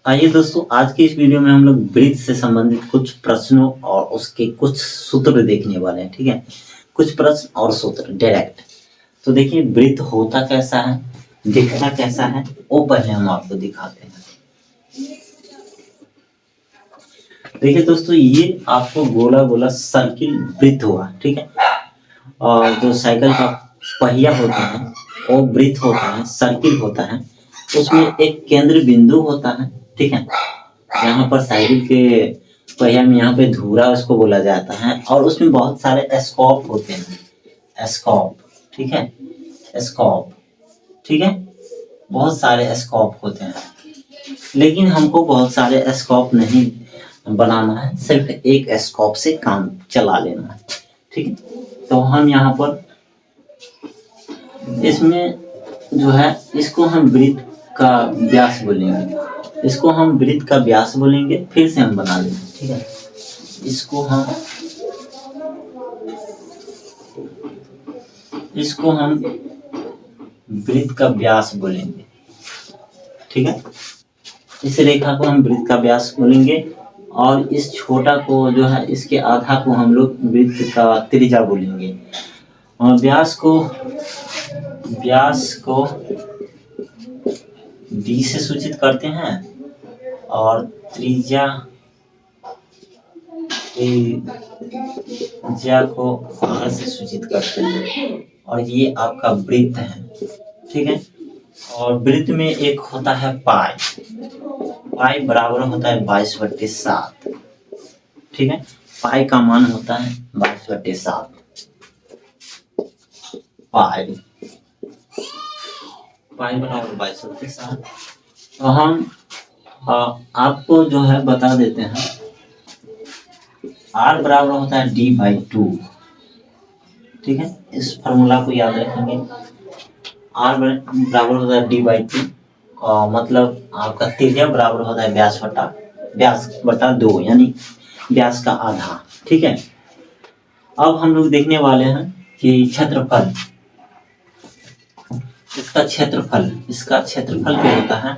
आइए दोस्तों, आज की इस वीडियो में हम लोग वृत्त से संबंधित कुछ प्रश्नों और उसके कुछ सूत्र देखने वाले हैं। ठीक है, कुछ प्रश्न और सूत्र डायरेक्ट। तो देखिए, वृत्त होता कैसा है, दिखता कैसा है, वो पहले हम आपको दिखाते हैं। देखिए दोस्तों, ये आपको गोला गोला सर्किल वृत्त हुआ। ठीक है, और जो साइकिल का पहिया होता है वो वृत्त होता है, सर्किल होता है। उसमें एक केंद्र बिंदु होता है। ठीक है, यहाँ पर साइकिल के पहिया में यहाँ पे धुरा उसको बोला जाता है, और उसमें बहुत सारे स्कॉप होते हैं। स्कॉप, ठीक है, स्कॉप, ठीक है, बहुत सारे स्कॉप होते हैं। लेकिन हमको बहुत सारे स्कॉप नहीं बनाना है, सिर्फ एक स्कॉप से काम चला लेना है। ठीक है, तो हम यहाँ पर इसमें जो है इसको हम वृत्त का व्यास बोलेंगे। इसको हम वृत्त का व्यास बोलेंगे, फिर से हम बना लेंगे। ठीक है, इसको हम वृत्त का व्यास बोलेंगे। ठीक है, इस रेखा को हम वृत्त का व्यास बोलेंगे, और इस छोटा को जो है इसके आधा को हम लोग वृत्त का त्रिज्या बोलेंगे। और व्यास को d से सूचित करते हैं, और त्रिज्या को r से सूचित करते हैं, और ये आपका वृत्त है। ठीक है, और वृत्त में एक होता है पाई बराबर होता है 22/7। ठीक है, पाई का मान होता है 22/7। पाई बराबर 22/7। तो हम आपको जो है बता देते हैं, r बराबर होता है d/2। ठीक है, इस फॉर्मूला को याद रखेंगे। r बराबर होता है d/2, मतलब आपका त्रिज्या बराबर होता है व्यास बटा 2, यानी व्यास का आधा। ठीक है, अब हम लोग देखने वाले हैं कि क्षेत्रफल, इसका क्षेत्रफल क्या होता है,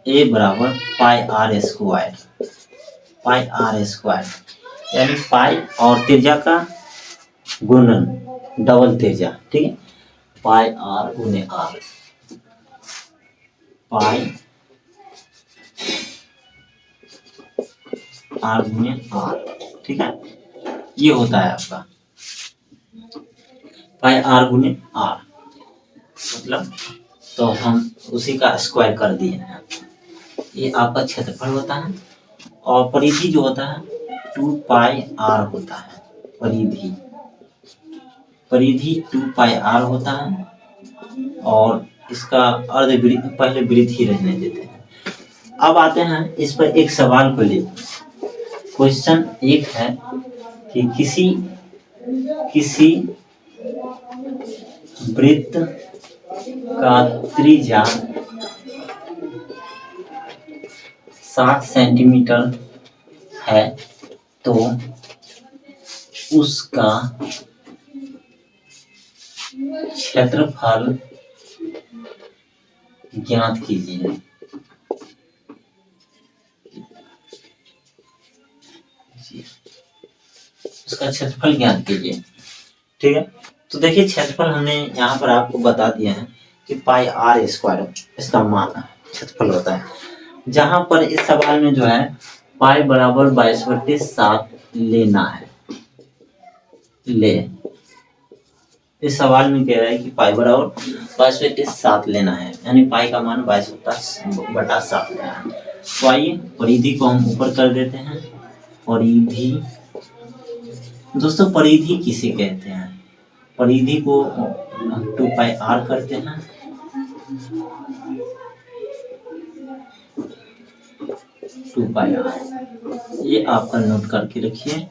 a बराबर पाई आर स्क्वायर, यानी पाई और त्रिज्या का गुणन, डबल त्रिज्या। ठीक है, पाई आर गुने आर, पाई आर गुने आर। ठीक है, ये होता है आपका पाई आर गुने आर, मतलब तो हम उसी का स्क्वायर कर दिए हैं। ये आपका क्षेत्रफल होता है, और परिधि जो होता है 2πr होता है। परिधि 2πr होता है, और इसका अर्ध पहले वृत्त ही रहने देते हैं। अब आते हैं इस पर एक सवाल को ले। क्वेश्चन एक है कि किसी वृत्त का त्रिज्या 60 सेंटीमीटर है, तो उसका क्षेत्रफल ज्ञात कीजिए। उसका क्षेत्रफल ज्ञात कीजिए। ठीक है, तो देखिए क्षेत्रफल हमने यहाँ पर आपको बता दिया है कि पाई आर स्क्वायर इसका मान क्षेत्रफल होता है। जहां पर इस सवाल में जो है पाई बराबर 22/7 लेना है। इस सवाल में कह रहा है कि पाई बराबर 22/7 लेना है, यानी पाई का मान 22/7 लेना है। तो आइए परिधि को हम ऊपर कर देते हैं। परिधि दोस्तों, परिधि किसे कहते हैं, परिधि को 2πr करते हैं। 2πr, ये आपका नोट करके रखिए।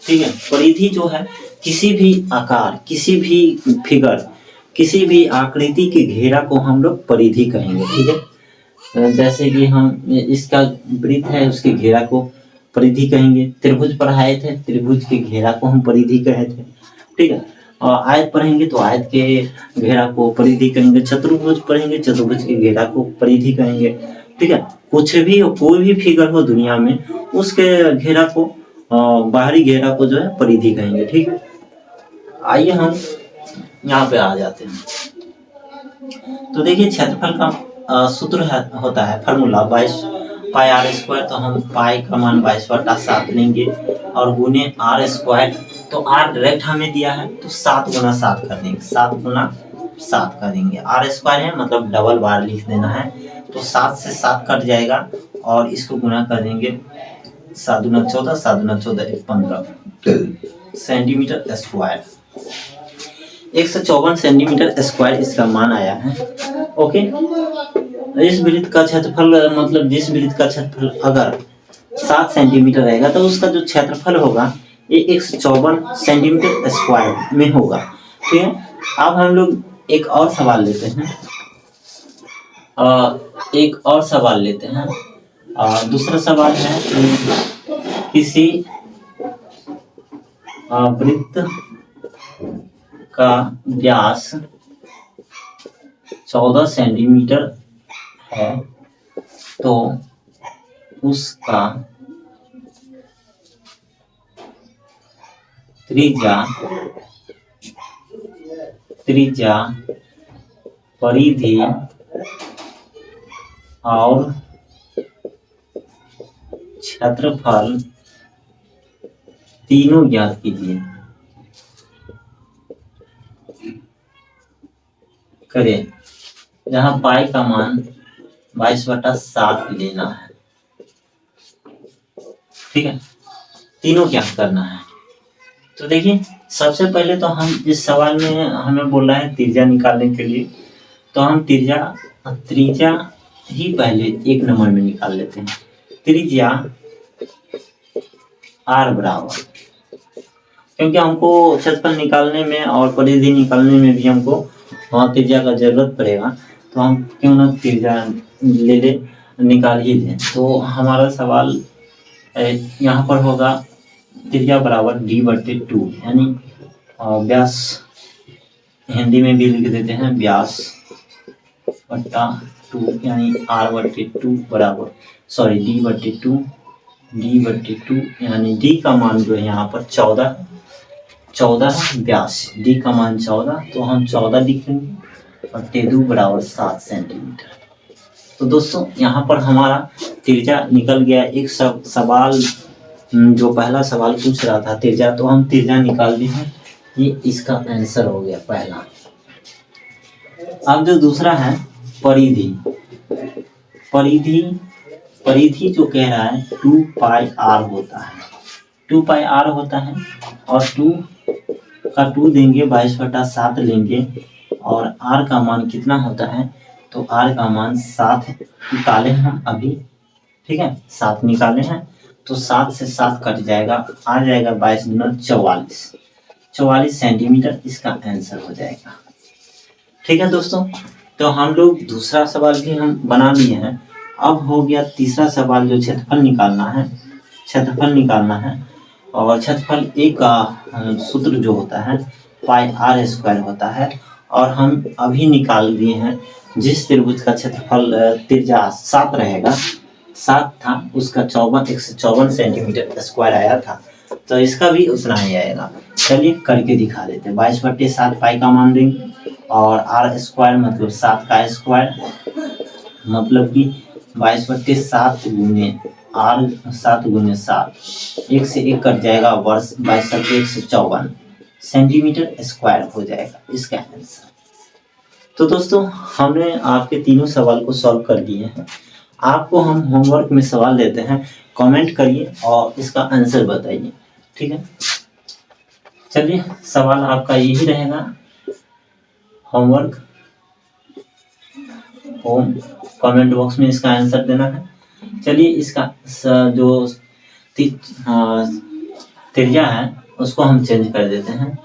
ठीक है, परिधि जो है किसी भी आकार, किसी भी फिगर, किसी भी आकृति के घेरा को हम लोग परिधि कहेंगे। ठीक है, जैसे कि हम इसका वृत्त है, उसके घेरा को परिधि कहेंगे। त्रिभुज पढ़ाए थे, त्रिभुज के घेरा को हम परिधि कहे थे। ठीक है, और आयत पढ़ेंगे तो आयत के घेरा को परिधि कहेंगे। चतुर्भुज पढ़ेंगे, चतुर्भुज के घेरा को परिधि कहेंगे। ठीक है। कुछ भी हो, कोई भी फिगर हो दुनिया में, उसके घेरा को बाहरी घेरा को जो है परिधि कहेंगे। ठीक है, आइए हम यहाँ पे आ जाते हैं। तो देखिए क्षेत्रफल का सूत्र होता है फॉर्मूला 22 पाई आर स्क्वायर। तो हम पाई का मान 22/7 लेंगे और गुने आर स्क्वायर। तो आर डायरेक्ट हमें दिया है तो 7 गुना 7 कर देंगे, 7 गुना 7 कर देंगे। आर स्क्वायर है मतलब डबल बार लिख देना है। तो 7 से 7 कट जाएगा और इसको गुना कर देंगे, 7 दूना 14, 7 दूना 14 15 सेंटीमीटर स्क्वायर। 154 सेंटीमीटर स्क्वायर इसका मान आया है। ओके, इस वृत्त का क्षेत्रफल मतलब जिस वृत्त का क्षेत्रफल अगर 7 सेंटीमीटर रहेगा तो उसका जो क्षेत्रफल होगा ये 154 सेंटीमीटर स्क्वायर में होगा। ठीक है, अब हम लोग एक और सवाल लेते हैं। एक और सवाल लेते हैं। दूसरा सवाल है किसी वृत्त का व्यास 14 सेंटीमीटर है तो उसका त्रिज्या परिधि और क्षेत्रफल तीनों ज्ञात कीजिए। करें, जहां पाई का मान 22/7 लेना है। ठीक है, तीनों क्या करना है। तो देखिए सबसे पहले तो हम इस सवाल में हमें बोल रहा है त्रिज्या निकालने के लिए, तो हम त्रिज्या ही पहले एक नंबर में निकाल लेते हैं। त्रिज्या आर बराबर, क्योंकि हमको क्षेत्रफल निकालने में और परिधि निकालने में भी हमको त्रिज्या का जरूरत पड़ेगा, तो हम क्यों ना त्रिज्या निकाल ही लें। तो हमारा सवाल यहाँ पर होगा त्रिज्या बराबर d/2, यानी व्यास हिंदी में भी लिख देते हैं व्यास बट्टा 2, यानी r/2 बराबर d/2 यानी d का मान जो है यहाँ पर 14 व्यास, d का मान 14, तो हम 14 लिखेंगे और 2 बराबर 7 सेंटीमीटर। तो दोस्तों यहाँ पर हमारा त्रिज्या निकल गया। एक सवाल जो पहला सवाल पूछ रहा था त्रिज्या, तो हम त्रिज्या निकाल दिए हैं, ये इसका आंसर हो गया पहला। अब जो दूसरा है परिधि, परिधि जो कह रहा है 2 पाई आर होता है, 2 पाई आर होता है और 2 का 2 देंगे 22/7 लेंगे और आर का मान कितना होता है, तो आर का मान 7 निकाले हैं अभी। ठीक है, 7 निकाले हैं तो 7 से 7 कट जाएगा, आ जाएगा 22 दूना 44 सेंटीमीटर इसका आंसर हो जाएगा। ठीक है दोस्तों, तो हम लोग दूसरा सवाल भी हम बना लिए हैं। अब हो गया तीसरा सवाल जो क्षेत्रफल निकालना है और क्षेत्रफल ए का सूत्र जो होता है पाई आर स्क्वायर होता है, और हम अभी निकाल दिए हैं जिस त्रिभुज का क्षेत्रफल त्रिज्या 7 रहेगा, 7 था, उसका 154 सेंटीमीटर स्क्वायर आया था, तो इसका भी उतना ही आएगा। चलिए करके दिखा देते हैं। 22/7 पाई का मान देंगे और आर स्क्वायर मतलब 7 का स्क्वायर, मतलब कि 22/7 गुने आर, 7 गुने 7, 1 से 1 कट जाएगा, वर्ष 22/154 सेंटीमीटर स्क्वायर हो जाएगा इसका आंसर। तो दोस्तों हमने आपके तीनों सवाल को सॉल्व कर दिए हैं। आपको हम होमवर्क में सवाल देते हैं, कमेंट करिए और इसका आंसर बताइए। ठीक है, चलिए सवाल आपका यही रहेगा, होमवर्क कमेंट बॉक्स में इसका आंसर देना है। चलिए इसका जो त्रिज्या है उसको हम चेंज कर देते हैं,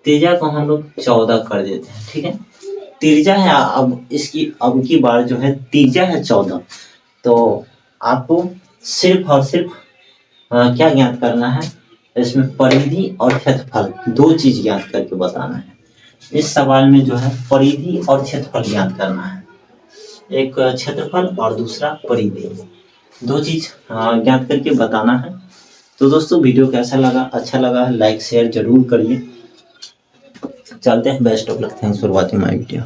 त्रिज्या को हम लोग 14 कर देते हैं। ठीक है, त्रिज्या है, अब इसकी अब की बार जो है त्रिज्या है 14, तो आपको सिर्फ और सिर्फ क्या ज्ञात करना है, इसमें परिधि और क्षेत्रफल 2 चीज ज्ञात करके बताना है। इस सवाल में जो है परिधि और क्षेत्रफल ज्ञात करना है। एक क्षेत्रफल और दूसरा परिधि, दो चीज ज्ञात करके बताना है। तो दोस्तों वीडियो कैसा लगा, अच्छा लगा लाइक शेयर जरूर करिए। चलते हैं, best of luck, thanks for watching my video.